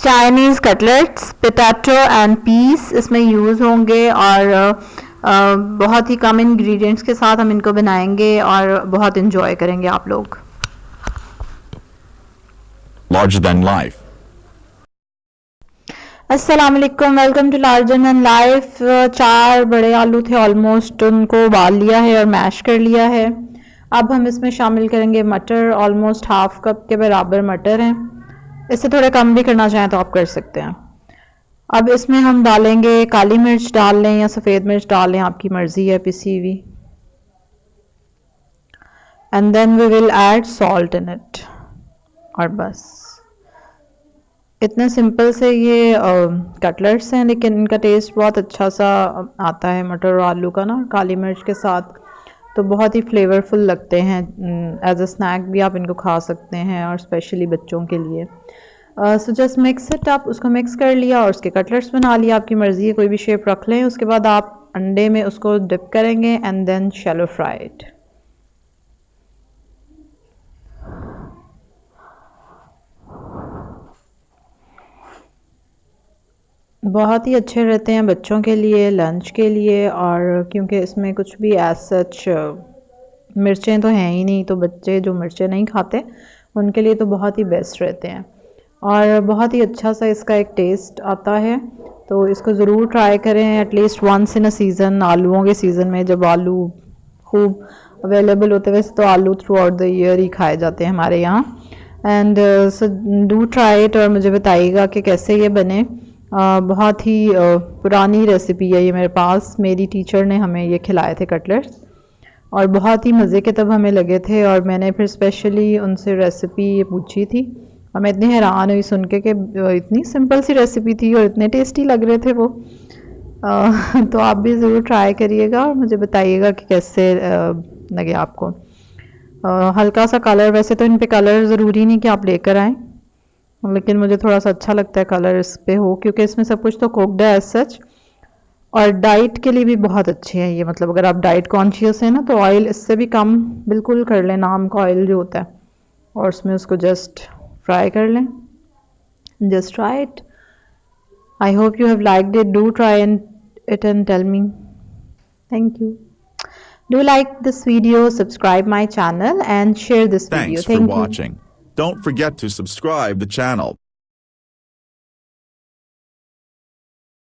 Chinese cutlets, potato and peas इसमें use होंगे और बहुत ही कम इंग्रेडिएंट्स के साथ हम इनको बनाएंगे और बहुत इंजॉय करेंगे आप लोग। Larger than life. अस्सलाम वालेकुम, welcome to larger than life. 4 बड़े आलू थे ऑलमोस्ट, उनको उबाल लिया है और मैश कर लिया है। अब हम इसमें शामिल करेंगे मटर, ऑलमोस्ट हाफ कप के बराबर मटर हैं। इससे थोड़े कम भी करना चाहें तो आप कर सकते हैं। अब इसमें हम डालेंगे काली मिर्च डाल लें या सफ़ेद मिर्च डाल लें, आपकी मर्ज़ी है, पिसी हुई। And then we will add salt in it. और बस इतने सिंपल से ये कटलेट्स हैं, लेकिन इनका टेस्ट बहुत अच्छा सा आता है मटर और आलू का ना, काली मिर्च के साथ, तो बहुत ही फ्लेवरफुल लगते हैं। एज अ स्नैक भी आप इनको खा सकते हैं और स्पेशली बच्चों के लिए। So just mix it up, उसको मिक्स कर लिया और उसके कटलेट्स बना लिया। आपकी मर्ज़ी है, कोई भी शेप रख लें। उसके बाद आप अंडे में उसको डिप करेंगे and then shallow fry it. बहुत ही अच्छे रहते हैं बच्चों के लिए, लंच के लिए, और क्योंकि इसमें कुछ भी एज सच मिर्चें तो हैं ही नहीं, तो बच्चे जो मिर्चें नहीं खाते उनके लिए तो बहुत ही बेस्ट रहते हैं और बहुत ही अच्छा सा इसका एक टेस्ट आता है। तो इसको ज़रूर ट्राई करें at least once in a season, आलूओं के सीज़न में जब आलू खूब अवेलेबल होते हैं। वैसे तो आलू थ्रू आउट द ईयर ही खाए जाते हैं हमारे यहाँ। And so do try it और मुझे बताइएगा कि कैसे ये बने। बहुत ही पुरानी रेसिपी है ये मेरे पास, मेरी टीचर ने हमें ये खिलाए थे कटलेट्स और बहुत ही मज़े के तब हमें लगे थे, और मैंने फिर स्पेशली उनसे रेसिपी पूछी थी और मैं इतनी हैरान हुई सुन के कि इतनी सिंपल सी रेसिपी थी और इतने टेस्टी लग रहे थे वो। तो आप भी ज़रूर ट्राई करिएगा और मुझे बताइएगा कि कैसे लगे आपको। हल्का सा कलर, वैसे तो इन पे कलर ज़रूरी नहीं कि आप लेकर आएँ, लेकिन मुझे थोड़ा सा अच्छा लगता है कलर इस पे हो, क्योंकि इसमें सब कुछ तो कुक्ड है एज सच। और डाइट के लिए भी बहुत अच्छे हैं ये, मतलब अगर आप डाइट कॉन्शियस हैं ना तो ऑयल इससे भी कम बिल्कुल कर लें, नाम का ऑयल जो होता है, और उसमें उसको जस्ट फ्राई कर लें। Just try it. I hope you have liked it. Do try it and tell me. Thank you. Do like this video, subscribe my channel and share this video. Thanks for Thank you. watching. Don't forget to subscribe the channel.